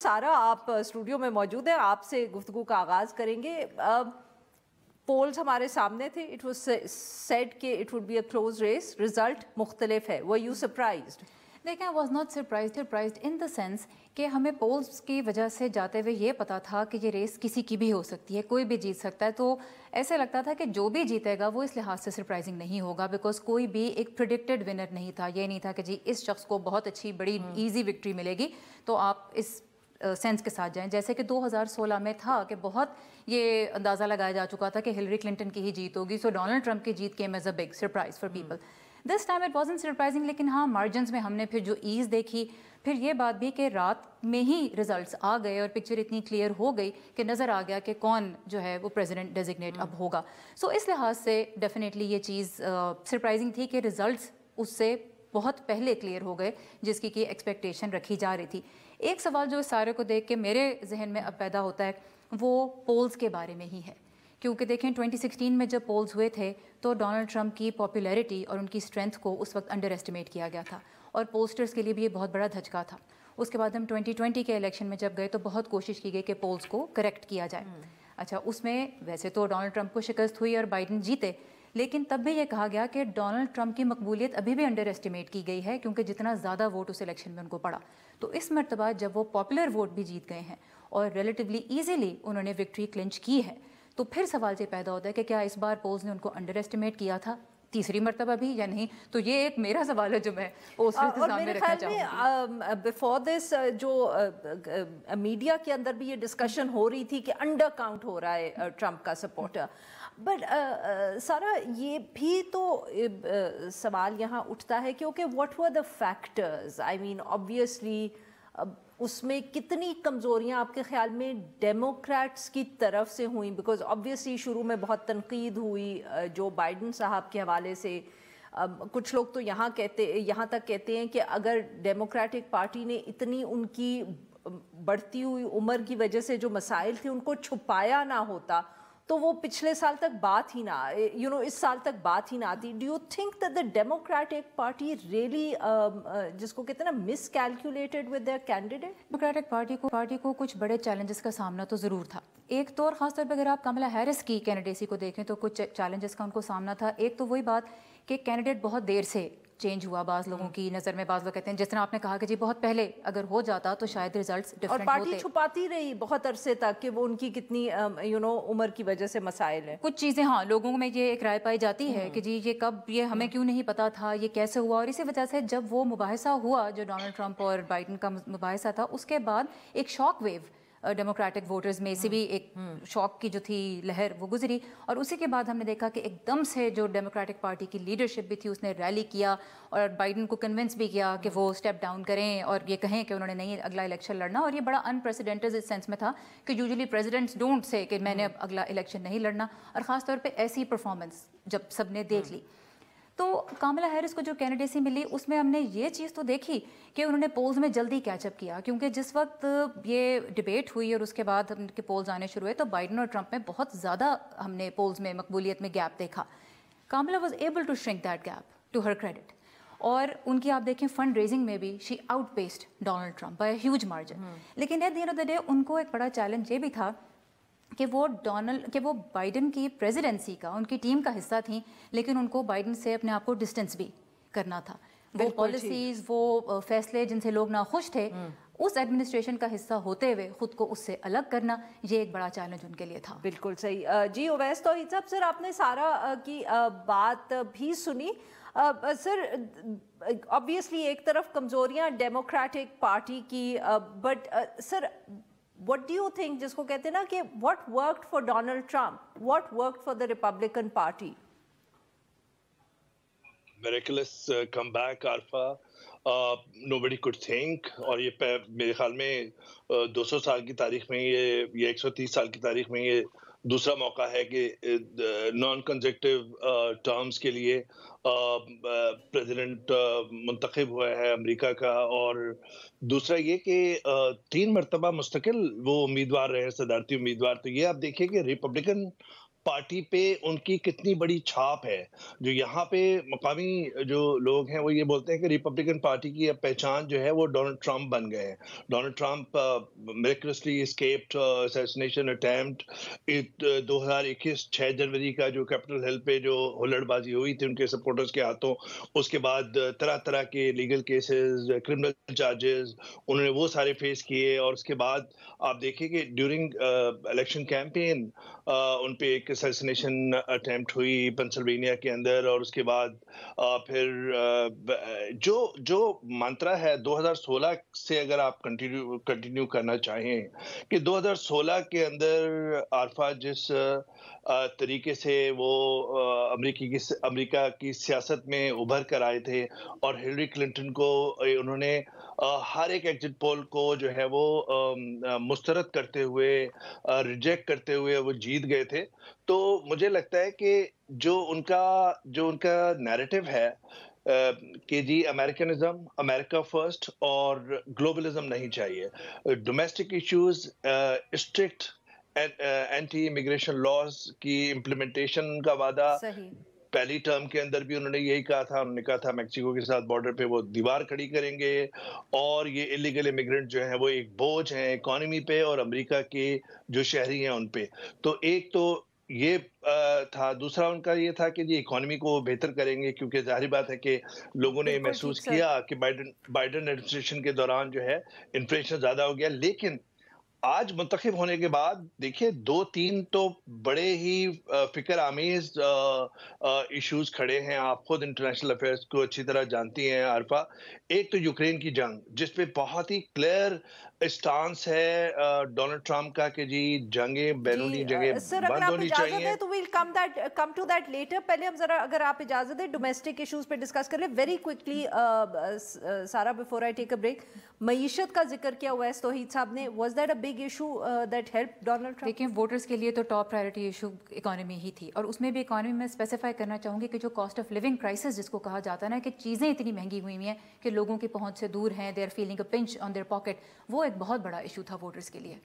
सारा आप स्टूडियो में मौजूद हैं, आपसे गुफ्तगू का आगाज करेंगे। पोल्स हमारे सामने थे, इट वाज सेड कि it would be a close race, result मुख्तलिफ है। Were you surprised? देखिए, I was not surprised in the sense कि हमें पोल्स की वजह से जाते हुए ये पता था कि ये रेस किसी की भी हो सकती है, कोई भी जीत सकता है। तो ऐसे लगता था कि जो भी जीतेगा वो इस लिहाज से सरप्राइजिंग नहीं होगा, बिकॉज कोई भी एक प्रिडिक्टेड विनर नहीं था। ये नहीं था कि जी इस शख्स को बहुत अच्छी बड़ी ईजी विक्ट्री मिलेगी, तो आप इस सेंस के साथ जाएं। जैसे कि 2016 में था कि बहुत ये अंदाज़ा लगाया जा चुका था कि हिलरी क्लिंटन की ही जीत होगी, सो डोनाल्ड ट्रंप की जीत came as a big surprise for people. This time it wasn't surprising, लेकिन हाँ, मार्जिन्स में हमने फिर जो ईज़ देखी, फिर ये बात भी कि रात में ही रिजल्ट्स आ गए और पिक्चर इतनी क्लियर हो गई कि नज़र आ गया कि कौन जो है वो प्रेसिडेंट डेजिग्नेट अब होगा। सो इस लिहाज से डेफिनेटली ये चीज़ सरप्राइजिंग थी कि रिजल्ट्स उससे बहुत पहले क्लियर हो गए जिसकी कि एक्सपेक्टेशन रखी जा रही थी। एक सवाल जो इस सारे को देख के मेरे जहन में अब पैदा होता है वो पोल्स के बारे में ही है, क्योंकि देखें 2016 में जब पोल्स हुए थे तो डोनाल्ड ट्रंप की पॉपुलैरिटी और उनकी स्ट्रेंथ को उस वक्त अंडर एस्टिमेट किया गया था और पोलस्टर्स के लिए भी ये बहुत बड़ा धचका था। उसके बाद हम 2020 के इलेक्शन में जब गए तो बहुत कोशिश की गई कि पोल्स को करेक्ट किया जाए। अच्छा, उसमें वैसे तो डोनाल्ड ट्रंप को शिकस्त हुई और बाइडन जीते, लेकिन तब भी ये कहा गया कि डोनाल्ड ट्रंप की मकबूलियत अभी भी अंडर एस्टिमेट की गई है, क्योंकि जितना ज़्यादा वोट उस इलेक्शन में उनको पड़ा। तो इस मरतबा जब वो पॉपुलर वोट भी जीत गए हैं और रिलेटिवली ईजीली उन्होंने विक्ट्री क्लिंच की है, तो फिर सवाल ये पैदा होता है कि क्या इस बार पोल्स ने उनको अंडर एस्टिमेट किया था तीसरी मरतबा भी या नहीं। तो ये एक मेरा सवाल है जो मैं पोस्टर्स के सामने रखना चाहूँगी। बिफोर दिस जो मीडिया के अंदर भी ये डिस्कशन हो रही थी कि अंडर काउंट हो रहा है ट्रंप का सपोर्टर, बट सारा ये भी तो सवाल यहाँ उठता है क्योंकि what were the factors, I mean obviously उसमें कितनी कमज़ोरियाँ आपके ख्याल में डेमोक्रेट्स की तरफ से हुई? बिकॉज ऑब्वियसली शुरू में बहुत तनकीद हुई जो बाइडन साहब के हवाले से। कुछ लोग तो यहाँ तक कहते हैं कि अगर डेमोक्रेटिक पार्टी ने इतनी उनकी बढ़ती हुई उम्र की वजह से जो मसाइल थे उनको छुपाया ना होता तो वो पिछले साल तक बात ही ना, इस साल तक बात ही ना आती। Do you think that the Democratic Party really जिसको कहते हैं ना miscalculated with their candidate? Democratic Party को कुछ बड़े चैलेंजेस का सामना तो ज़रूर था। एक तो और ख़ासतौर पर अगर आप कमला हैरिस की कैंडिडेसी को देखें तो कुछ चैलेंजेस का उनको सामना था। एक तो वही बात कि कैंडिडेट बहुत देर से चेंज हुआ बाज़ लोगों की नज़र में। बाज़ लोग कहते हैं, जिस तरह आपने कहा कि जी बहुत पहले अगर हो जाता तो शायद रिजल्ट्स डिफरेंट होते। और पार्टी छुपाती रही बहुत अरसे तक कि वो उनकी कितनी उम्र की वजह से मसाइल है। कुछ चीज़ें हाँ लोगों में ये एक राय पाई जाती है कि जी ये कब, ये हमें क्यों नहीं पता था, ये कैसे हुआ। और इसी वजह से जब वो मुबाहिसा हुआ जो डोनाल्ड ट्रंप और बाइडन का मुबाहिसा था, उसके बाद एक शॉक वेव डेमोक्रेटिक वोटर्स में से भी एक शॉक की जो थी लहर वो गुजरी। और उसी के बाद हमने देखा कि एकदम से जो डेमोक्रेटिक पार्टी की लीडरशिप भी थी उसने रैली किया और बाइडन को कन्विंस भी किया कि वो स्टेप डाउन करें और ये कहें कि उन्होंने नहीं अगला इलेक्शन लड़ना। और ये बड़ा अनप्रेसिडेंटेड इस सेंस में था कि यूजुअली प्रेसिडेंट्स डोंट से कि मैंने अब अगला इलेक्शन नहीं लड़ना, और ख़ासतौर पर ऐसी परफॉर्मेंस जब सबने देख ली। तो कमला हैरिस को जो कैंडिडेसी मिली उसमें हमने ये चीज़ तो देखी कि उन्होंने पोल्स में जल्दी कैचअप किया, क्योंकि जिस वक्त ये डिबेट हुई और उसके बाद उनके पोल्स आने शुरू हुए तो बाइडन और ट्रंप में बहुत ज़्यादा हमने पोल्स में मकबूलियत में गैप देखा। Kamala was able to shrink that gap to her credit. और उनकी आप देखें फंड रेजिंग में भी she outpaced Donald Trump by huge margin. लेकिन at the end of the day उनको एक बड़ा चैलेंज ये भी था कि वो बाइडन की प्रेसिडेंसी का, उनकी टीम का हिस्सा थी, लेकिन उनको बाइडन से अपने आप को डिस्टेंस भी करना था। वो पॉलिसीज, वो फैसले जिनसे लोग नाखुश थे, उस एडमिनिस्ट्रेशन का हिस्सा होते हुए खुद को उससे अलग करना, ये एक बड़ा चैलेंज उनके लिए था। बिल्कुल सही जी। ओवैस तौहीद साहब, सर आपने सारा की बात भी सुनी। सर ऑब्वियसली एक तरफ कमजोरियां डेमोक्रेटिक पार्टी की, but sir what do you think, जिसको कहते हैं ना कि what worked for Donald Trump, what worked for the Republican Party? Miraculous comeback, Arfa. Nobody could think. और ये मेरे ख्याल में 200 साल की तारीख में ये 130 साल की तारीख में ये दूसरा मौका है कि नॉन कंसेक्यूटिव टर्म्स के लिए प्रेसिडेंट मुंतखब हुआ है अमेरिका का। और दूसरा ये कि 3 मरतबा मुस्तकिल वो उम्मीदवार रहे, सदारती उम्मीदवार। तो ये आप देखिए कि रिपब्लिकन पार्टी पे उनकी कितनी बड़ी छाप है। जो यहाँ पे मकामी जो लोग हैं वो ये बोलते हैं कि रिपब्लिकन पार्टी की अब पहचान जो है वो डोनाल्ड ट्रंप बन गए हैं। Donald Trump miraculously escaped assassination attempt. 2021 6 जनवरी का जो कैपिटल हिल पे जो हुल्लड़बाजी हुई थी उनके सपोर्टर्स के हाथों, उसके बाद तरह तरह के लीगल केसेस, क्रिमिनल चार्जेस उन्होंने वो सारे फेस किए। और उसके बाद आप देखिए कि ड्यूरिंग इलेक्शन कैंपेन उन पे एक असैसिनेशन अटेम्प्ट हुई पेंसिल्वेनिया के अंदर। और उसके बाद फिर जो मंत्रा है 2016 से अगर आप कंटिन्यू करना चाहें कि 2016 के अंदर आरफा जिस तरीके से वो अमेरिका की सियासत में उभर कर आए थे और हिलरी क्लिंटन को उन्होंने हर एक एग्जिट पोल को जो है वो मुस्तरद करते हुए, रिजेक्ट करते हुए वो जीत गए थे। तो मुझे लगता है कि जो उनका नैरेटिव है कि जी अमेरिकनिज्म, अमेरिका फर्स्ट और ग्लोबलिज्म नहीं चाहिए। Domestic issues, strict anti immigration laws की इम्प्लीमेंटेशन का वादा सही। पहली टर्म के अंदर भी उन्होंने यही कहा था। उन्होंने कहा था मैक्सिको के साथ बॉर्डर पे वो दीवार खड़ी करेंगे और ये इलीगल इमिग्रेंट जो है वो एक बोझ है इकोनॉमी पे और अमेरिका के जो शहरी हैं उन पे। तो एक तो ये था। दूसरा उनका ये था कि जी इकोनॉमी को बेहतर करेंगे, क्योंकि जाहिर बात है कि लोगों ने बिल्कुल महसूस ठीक सर। किया कि बाइडेन एडमिनिस्ट्रेशन के दौरान जो है इन्फ्लेशन ज्यादा हो गया। लेकिन आज मुंतखब होने के बाद देखिए 2-3 तो बड़े ही फिक्र आमेज इश्यूज खड़े हैं। आप खुद इंटरनेशनल अफेयर्स को अच्छी तरह जानती हैं आरफा। एक तो यूक्रेन की जंग, जिस पे बहुत ही क्लियर स्टांस है डोनाल्ड ट्रंप का कि जी जंगें बैरूनी जगह सर अगर बंद आप होनी इजाजत चाहिए। है तो we'll come to that letter. पहले हम जरा, अगर आप इजाजत है, डोमेस्टिक इश्यूज पे डिस्कस कर ले वेरी क्विकली सारा, before I take a break. मईशत का जिक्र किया हुआ है तौहीद साहब ने, was that a big issue that help Donald Trump? देखिए, वोटर्स के लिए तो टॉप प्रायोरिटी इशू इकोनॉमी ही थी, और उसमें भी इकोनॉमी में स्पेसिफाई करना चाहूँगी कि जो कॉस्ट ऑफ लिविंग क्राइसिस जिसको कहा जाता है ना, कि चीज़ें इतनी महंगी हुई हैं कि लोगों की पहुंच से दूर हैं, they are feeling a pinch on their pocket, वो एक बहुत बड़ा इशू था वोटर्स के लिए।